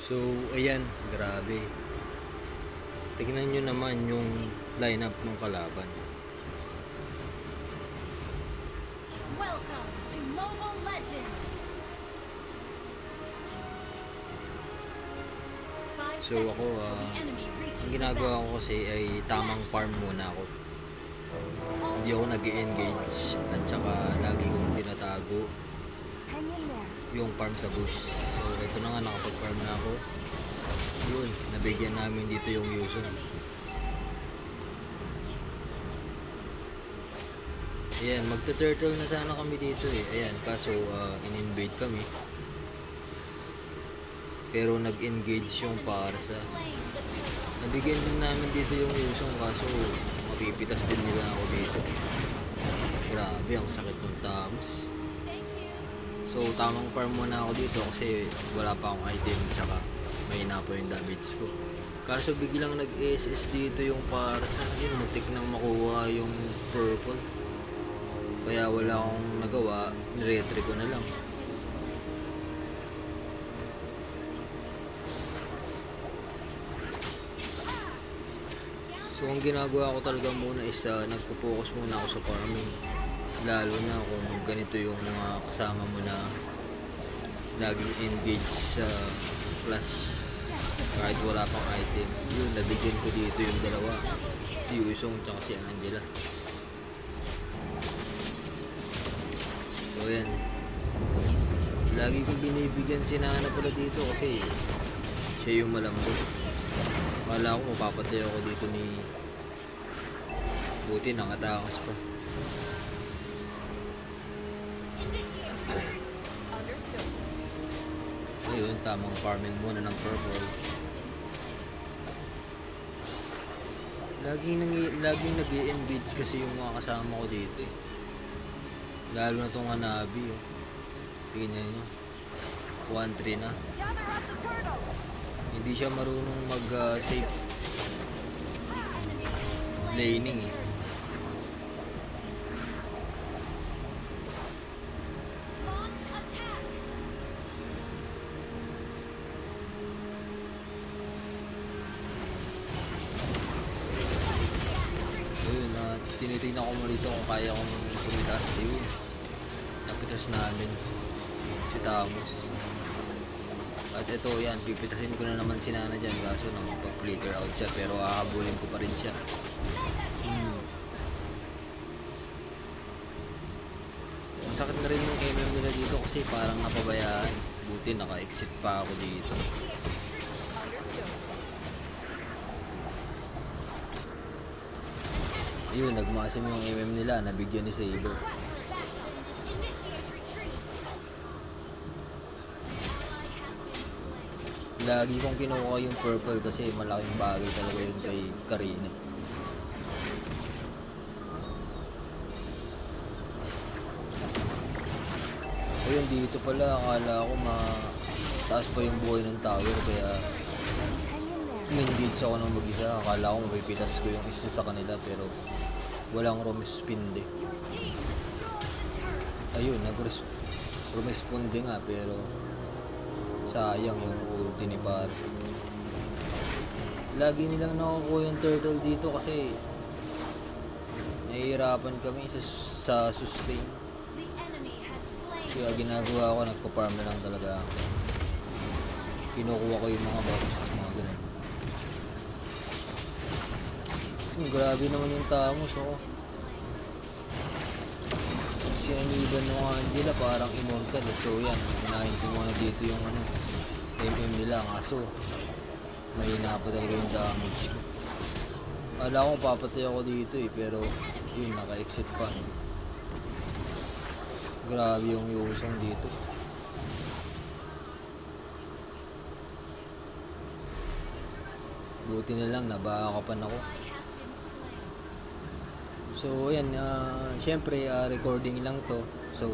So, ayan, grabe. Tignan nyo naman yung lineup ng kalaban. Welcome to Mobile Legends. So ako, ang ginagawa ko kasi ay tamang farm muna ako. Hindi ako nag-engage at saka lagi kong tinatago yung farm sa bush. So ito na nga, nakapag-farm na ako. Yun, nabigyan namin dito yung Yuson. Ayan, magta-turtle na sana kami dito eh. Ayan, kaso in-invade kami. Pero nag-engage yung Parsa. Nabigyan din namin dito yung Yuson, kaso mapipitas din nila ako dito. Grabe, ang sakit ng Thames. So tamang farm muna ako dito kasi wala pa akong item, tsaka mahina po yung damage ko. Kaso biglang nag-SS dito yung Parsa. Yun, muntik nang makuha yung purple. Kaya wala akong nagawa, niretry ko na lang. So ang ginagawa ko talaga muna is nagpo-focus muna ako sa farming. Lalo na kung ganito yung mga kasama mo na laging engage sa clash kahit wala pang item. Yun, nabigyan ko dito yung dalawa, si Usong tsaka si Angela. So yan, lagi kong binibigyan si Nana pala dito kasi siya yung malambot. Wala ko mapapatay ako dito ni buti nakatakas pa. Ayun, tamang farming muna ng purple. Laging nag-i-engage kasi yung mga kasama ko dito eh. Lalo na tong Hanabi oh. Tingnan nyo, 1-3 na. Hindi siya marunong mag-safe laning eh. Ayun, tinitignan ko mo dito kung kaya kong pumitas. Ayun, napitas namin si Tamos. At ito yan, pipitasin ko na naman si Nana dyan, kaso nang pag-flicker out siya, pero ahabulin ko pa rin siya. Masakit na rin yung MM nila dito kasi parang napabayaan. Buti naka-exit pa ako dito. Ayun, nagmasim yung MM nila, nabigyan ni Saber. Lagi kong kinuha yung purple kasi malaking bagay talaga yun kay Karina. Ayun, dito pala akala ko mataas pa yung buhay ng tower kaya in-engage ako ng mag-isa. Akala ko mapipitas ko yung isa sa kanila pero walang rumesponde. Ayun, nag-rumesponde nga pero sayang yung ulti ni Parsa. Lagi nilang nakukuha yung turtle dito kasi nahihirapan kami sa sustain. Kaya ginagawa ko, nagpa-farm na lang talaga ako. Kinukuha ko yung mga buffs, mga ganun. Grabe naman yung Tamos oh. Sinaniban ng Angela parang immortal eh. So yan, unahin ko muna dito yung MM nila, kaso mahina pa talaga yung damage ko. Kala ko papatay ako dito eh, pero yun, naka-exit pa. Grabe yung Yusong dito. Buti na lang nabakapan ako. So ayan, syempre recording lang to. So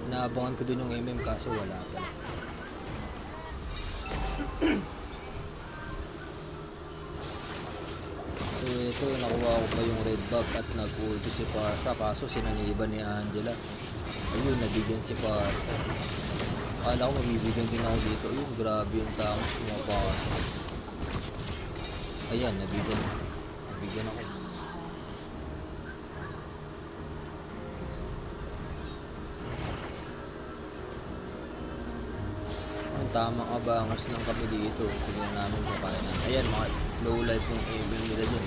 naabangan ko dun yung MM kaso wala pa. So ito, nakuha ko pa yung red buff at nag-ulti si Parsa kaso sinaniban ni Angela. Ayun, nabigyan si Parsa. Akala ko mabibigyan din ako dito. Ayun, grabe yung tao. Pumapasok. Ayan, nabigyan. Nabigyan ako. Yung tamang abangers lang kami dito. Tignan namin kung kaya na. Ayan, mga low life yung aiming nila dun.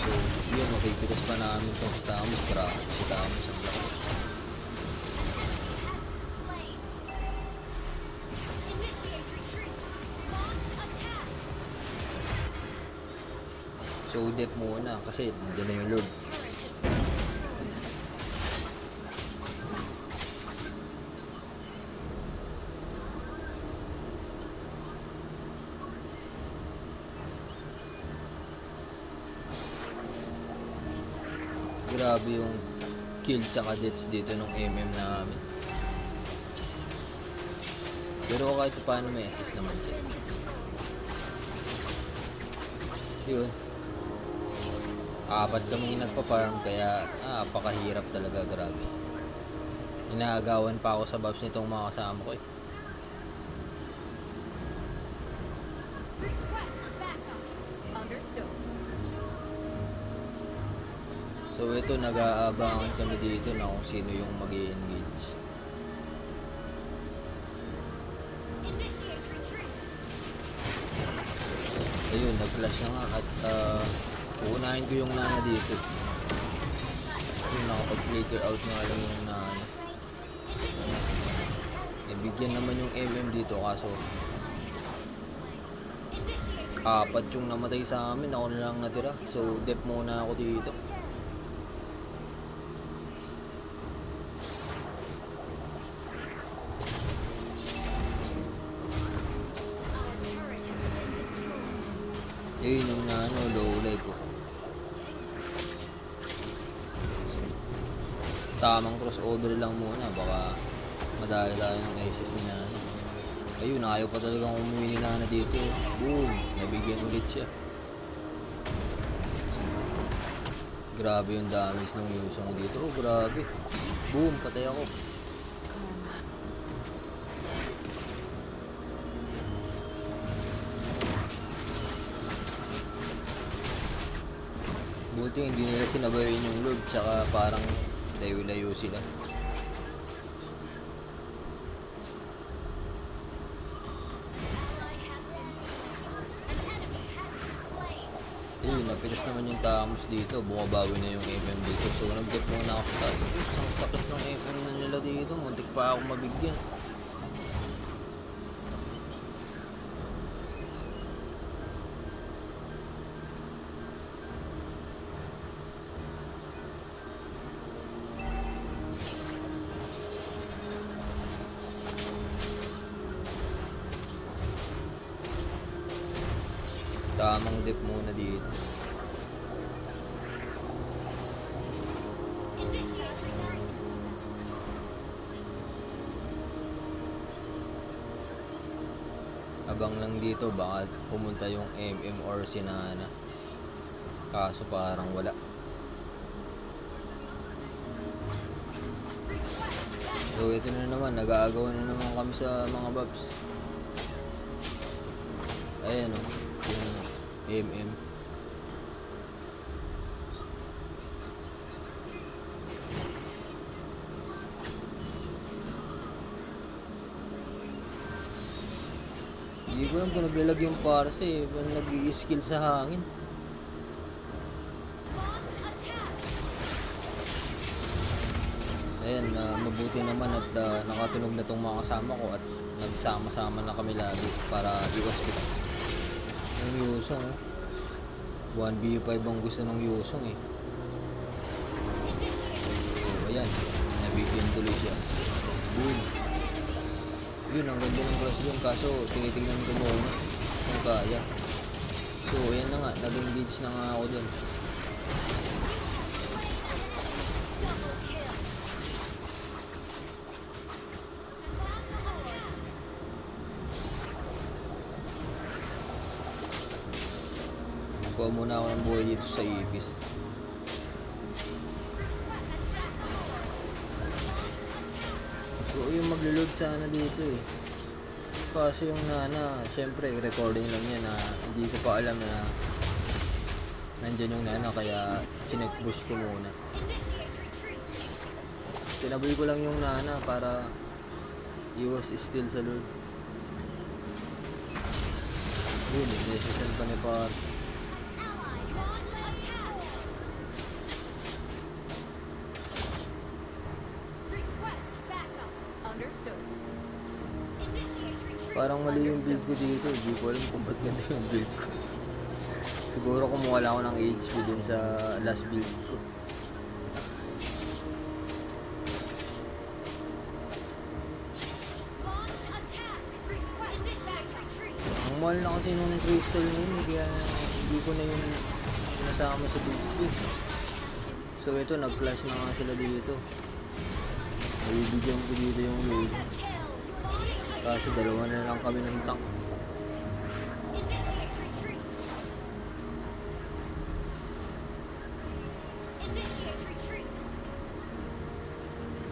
So, yun, makikitas pa namin itong si Tamus. Grabe si Tamus ang lakas. Slain. Initiate retreat. Launch attack. So, dep muna kasi nandiyan na yung Lord. Grabe yung kill tsaka deaths dito ng MM namin. Pero kahit paano may assist naman siya. Yun. Apat kami nagpa-farm kaya napakahirap talaga, grabe. Inaagawan pa ako sa buffs nitong mga kasama ko eh. Request backup. Understood. So ito, nag-aabangan kami dito na kung sino yung mag-i-engage. Initiate retreat. Ayun, nag-flash na nga at uunahin ko yung Nana dito. Yung nakapag-flicker out nga lang yung Nana. Bigyan naman yung MM dito kaso apat yung namatay sa amin, ako na lang natira. So dep muna ako dito. Yun yung low life ko. Tamang crossover lang muna, baka madali tayo ng ISIS ni Nana. Ayun, ayaw pa talagang umuwi ni Nana dito. Boom! Nabigyan ulit siya. Grabe yung damage ng Yusong dito. Oh, grabe. Boom! Patay ako. Buti hindi nila sinabayin yung load, tsaka parang layo-layo sila. Ayun, napitas naman yung Tamus dito. Bumabawi na yung MM dito. So, nag-dep muna ako sa taas. Ang sakit ng MM na nila dito. Muntik pa ako mabigyan. Tamang dip muna dito. Abang lang dito, baka pumunta yung MM or si Nana. Kaso parang wala. So ito na naman, nag-aagawan na naman kami sa mga babs. Ayan o, yung MM. Hindi ko alam kung naglalag yung parsa eh, nag-i-skill sa hangin. Ayan, mabuti naman at nakatunog na tong mga kasama ko at nagsama-sama na kami lagi para iwas pitas. Yung Yusong, 1v5 ang gusto ng Yusong eh. So, ayan, nabigyan tuloy siya. Boom. Yun, ang ganda ng class yun, kaso tinitignan ko muna kung kaya. So, ayan na nga, nag-engage na nga ako dun. Kuha muna ako ng buhay dito sa Ibis. So yun, yung maglo-load sana dito eh. Kaso yung nana, syempre recording lang yan na hindi ko pa alam na nandyan yung nana kaya chinek-push ko muna. Initiate retreat. Tinaboy ko lang yung nana para iwas still sa load. Yun, decision pa ni par. Ally launch attack. Request backup. Understood. Initiate retreat. Parang mali yung build ko dito. Hindi ko alam kung ba't ganito yung build ko. Siguro kumuha lang ako ng HP dun sa last build ko. Launch attack. Request initiate retreat. Ang mahal na kasi nung crystal na yun eh, kaya hindi ko na yung nasama sa build ko. So ito, nag-clash na nga sila dito. Nabibigyan ko dito yung load. Kill. Launch Kaso dalawa na lang kami ng tank. Initiate retreat. Initiate retreat.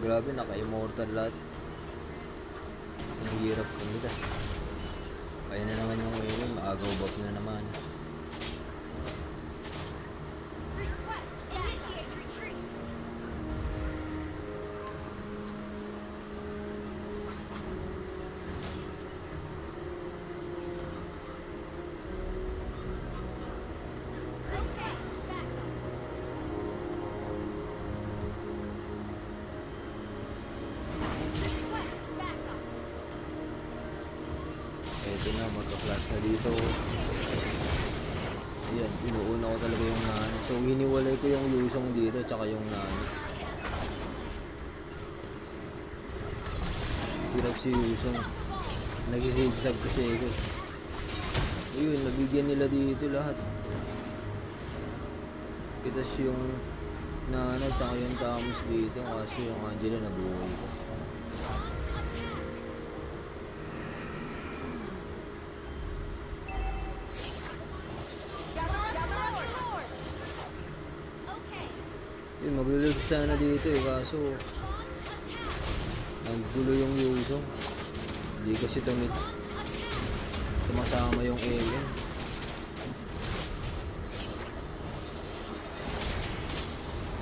Grabe, naka-immortal lahat. Ang hirap kumitas. Kaya na naman yung alien, maagaw buff na naman. Request initiate retreat. Request backup. Request backup. Eto na, magka-clash na dito. Ayan, inuuna ko talaga yung nani. So, hiniwalay ko yung Yusong dito, tsaka yung nani. Hirap si Yusong. Nag-zigzag kasi ako. Ayun, nabigyan nila dito lahat. Pitas yung nana, tsaka yung Tamus dito. Kasi yung Angela nabuhay ko. Okay. Yun, maglulog sana dito eh, kaso naggulo yung Yusong. Hindi kasi sumasama yung alien.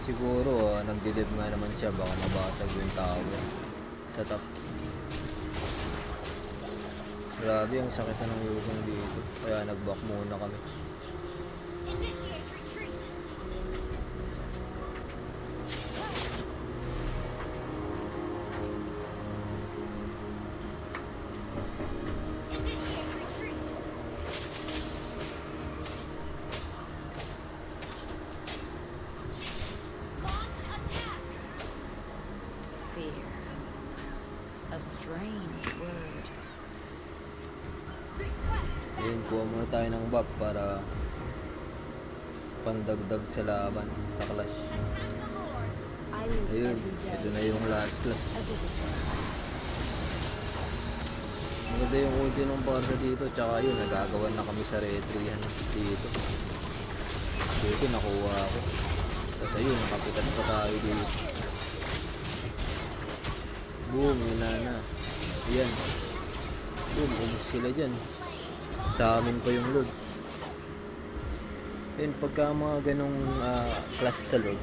Siguro nagdidive nga naman siya, baka mabasag yung tower sa top. Grabe, ang sakit na ng Yusong dito. Kaya nag-back muna kami. Initiate retreat. Initiate retreat. Launch attack. Fear. A strange word. Request Ayun, kuha muna tayo ng buff para pandagdag sa laban sa clash. attack the Lord. I live Ayun, every day ito na yung last clash. a visitor. Maganda yung ulti nung parsa dito, tsaka yun, nagagawan na kami sa retrihan dito. Dito nakuha ako. Tapos ayun, nakapitas pa tayo dito. Boom, yun na. Ayan. Boom, umus sila dyan. Sa amin pa yung load. Ayun, pagka mga ganong class sa load,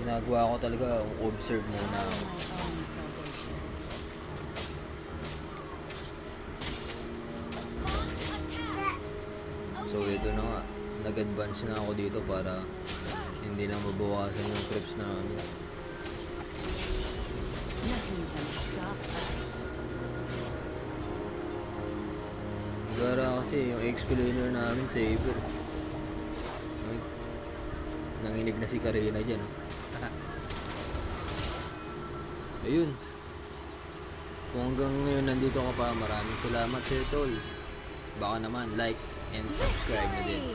ginagawa ko talaga, observe muna ako. My own salvation. Launch attack. So ito na nga, nag-advance na ako dito para hindi na mabawasan yung creeps namin. Nothing can stop us. Gara kasi yung XP laner namin saver. Ay, nanginig na si Karina dyan. Oh. Ayun. Kung hanggang ngayon nandito ka pa, maraming salamat Sir Tol. Baka naman like and subscribe na din.